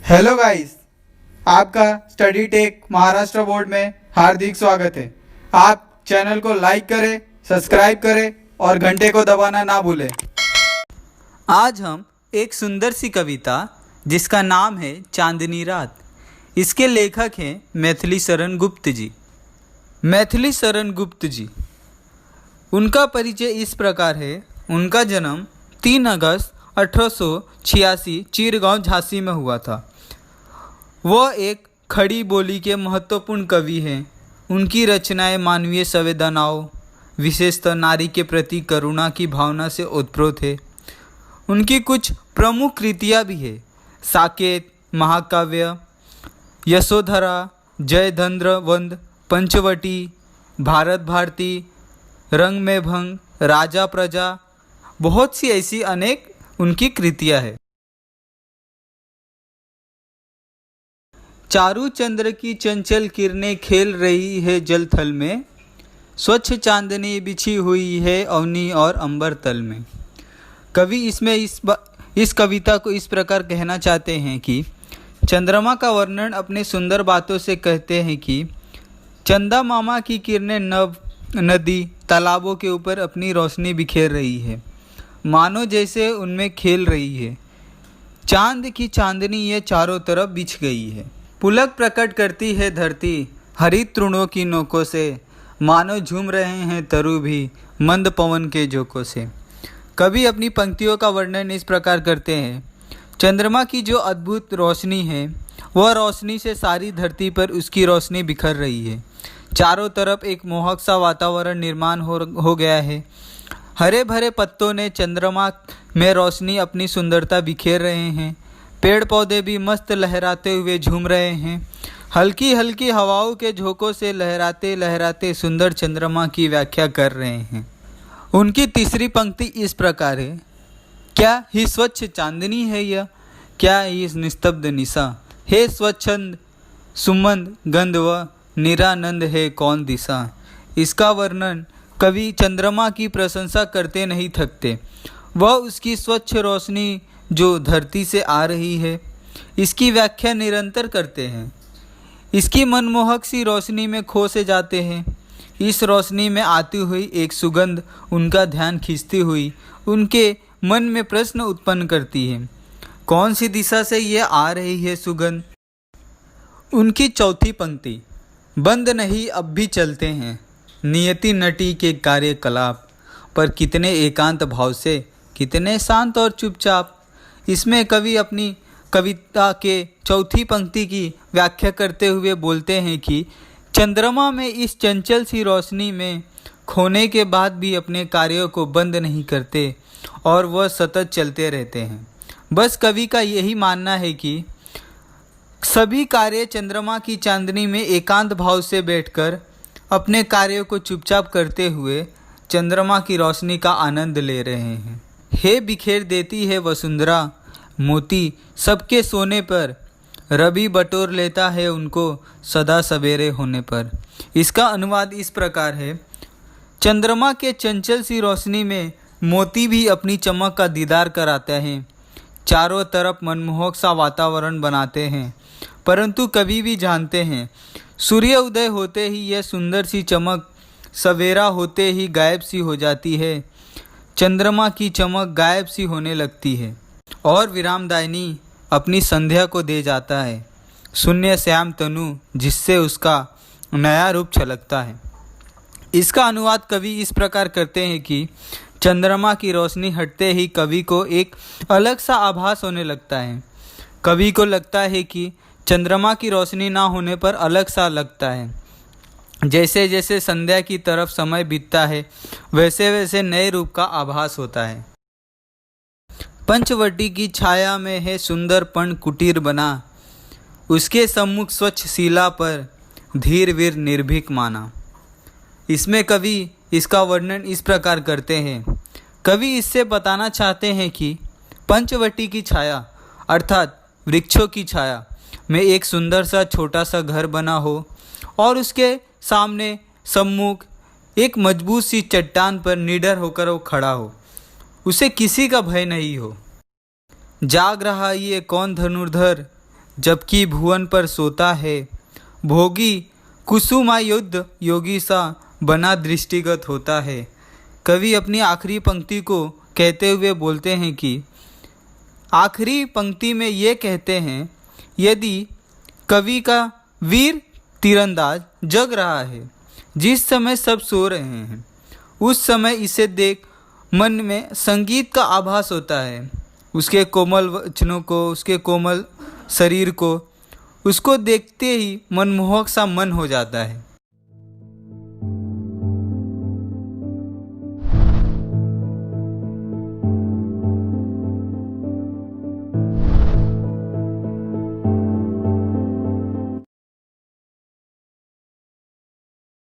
Hello guys, आपका study take Maharashtra board में हार्दिक स्वागत है। आप चैनल को लाइक करें, सब्सक्राइब करें और घंटे को दबाना ना भूलें। आज हम एक सुंदर सी कविता जिसका नाम है चांदनी रात, इसके लेखक हैं मैथिली शरण गुप्त जी। मैथिली शरण गुप्त जी, उनका परिचय इस प्रकार है। उनका जन्म 3 अगस्त 1886 चिरगांव झांसी में हुआ था। वह एक खड़ी बोली के महत्वपूर्ण कवि हैं। उनकी रचनाएं मानवीय संवेदनाओं, विशेषतः नारी के प्रति करुणा की भावना से ओतप्रोत है। उनकी कुछ प्रमुख कृतियाँ भी है। साकेत, महाकाव्य, यशोधरा, जयधंद्र वंद, पंचवटी, भारत भारती, रंग में भंग, राजा प्रजा, बहुत सी ऐसी अनेक उनकी कृतियाँ है। चारू चंद्र की चंचल किरणें खेल रही है जल थल में, स्वच्छ चांदनी बिछी हुई है अवनी और अंबर तल में। कवि इसमें इस कविता को इस प्रकार कहना चाहते हैं कि चंद्रमा का वर्णन अपने सुंदर बातों से कहते हैं कि चंदा मामा की किरणें नभ, नदी, तालाबों के ऊपर अपनी रोशनी बिखेर रही है, मानो जैसे उनमें खेल रही है। चांद की चांदनी ये चारों तरफ बिछ गई है। पुलक प्रकट करती है धरती हरित तृणों की नोकों से, मानो झूम रहे हैं तरु भी मंद पवन के झोंकों से। कवि अपनी पंक्तियों का वर्णन इस प्रकार करते हैं। चंद्रमा की जो अद्भुत रोशनी है, वह रोशनी से सारी धरती पर उसकी रोशनी बिखर रही है। चारों तरफ एक मोहक सा वातावरण निर्माण हो गया है। हरे भरे पत्तों ने चंद्रमा में रोशनी अपनी सुंदरता बिखेर रहे हैं। पेड़ पौधे भी मस्त लहराते हुए झूम रहे हैं। हल्की हल्की हवाओं के झोंकों से लहराते लहराते सुंदर चंद्रमा की व्याख्या कर रहे हैं। उनकी तीसरी पंक्ति इस प्रकार है। क्या ही स्वच्छ चांदनी है यह, क्या ही निस्तब्ध निशा, हे स्वच्छंद सुमंद गंध व निरानंद है कौन दिशा। इसका वर्णन कवि चंद्रमा की प्रशंसा करते नहीं थकते। वह उसकी स्वच्छ रोशनी जो धरती से आ रही है, इसकी व्याख्या निरंतर करते हैं। इसकी मनमोहक सी रोशनी में खो से जाते हैं। इस रोशनी में आती हुई एक सुगंध उनका ध्यान खींचती हुई उनके मन में प्रश्न उत्पन्न करती है, कौन सी दिशा से ये आ रही है सुगंध। उनकी चौथी पंक्ति, बंद नहीं अब भी चलते हैं नियति नटी के कार्यकलाप, पर कितने एकांत भाव से, कितने शांत और चुपचाप। इसमें कवि अपनी कविता के चौथी पंक्ति की व्याख्या करते हुए बोलते हैं कि चंद्रमा में इस चंचल सी रोशनी में खोने के बाद भी अपने कार्यों को बंद नहीं करते और वह सतत चलते रहते हैं। बस कवि का यही मानना है कि सभी कार्य चंद्रमा की चांदनी में एकांत भाव से बैठकर अपने कार्यों को चुपचाप करते हुए चंद्रमा की रोशनी का आनंद ले रहे हैं। हे बिखेर देती है वसुंधरा मोती सबके सोने पर, रवि बटोर लेता है उनको सदा सवेरे होने पर। इसका अनुवाद इस प्रकार है। चंद्रमा के चंचल सी रोशनी में मोती भी अपनी चमक का दीदार कराते हैं, चारों तरफ मनमोहक सा वातावरण बनाते हैं। परंतु कवि भी जानते हैं सूर्य उदय होते ही यह सुंदर सी चमक सवेरा होते ही गायब सी हो जाती है। चंद्रमा की चमक गायब सी होने लगती है और विरामदायिनी अपनी संध्या को दे जाता है, शून्य श्याम तनु जिससे उसका नया रूप छलकता है। इसका अनुवाद कवि इस प्रकार करते हैं कि चंद्रमा की रोशनी हटते ही कवि को एक अलग सा आभास होने लगता है। कवि को लगता है कि चंद्रमा की रोशनी ना होने पर अलग सा लगता है। जैसे जैसे संध्या की तरफ समय बीतता है, वैसे वैसे नए रूप का आभास होता है। पंचवटी की छाया में है सुंदर पण कुटीर बना, उसके सम्मुख स्वच्छ शिला पर धीर वीर निर्भीक माना। इसमें कवि इसका वर्णन इस प्रकार करते हैं। कवि इससे बताना चाहते हैं कि पंचवटी की छाया अर्थात वृक्षों की छाया में एक सुंदर सा छोटा सा घर बना हो और उसके सामने सम्मुख एक मजबूत सी चट्टान पर निडर होकर वो खड़ा हो, उसे किसी का भय नहीं हो। जाग रहा ये कौन धनुर्धर, जबकि भुवन पर सोता है भोगी कुसुमायुध योगी सा बना दृष्टिगत होता है। कवि अपनी आखिरी पंक्ति को कहते हुए बोलते हैं कि आखिरी पंक्ति में ये कहते हैं, यदि कवि का वीर तीरंदाज जग रहा है, जिस समय सब सो रहे हैं, उस समय इसे देख मन में संगीत का आभास होता है। उसके कोमल वचनों को, उसके कोमल शरीर को, उसको देखते ही मनमोहक सा मन हो जाता है।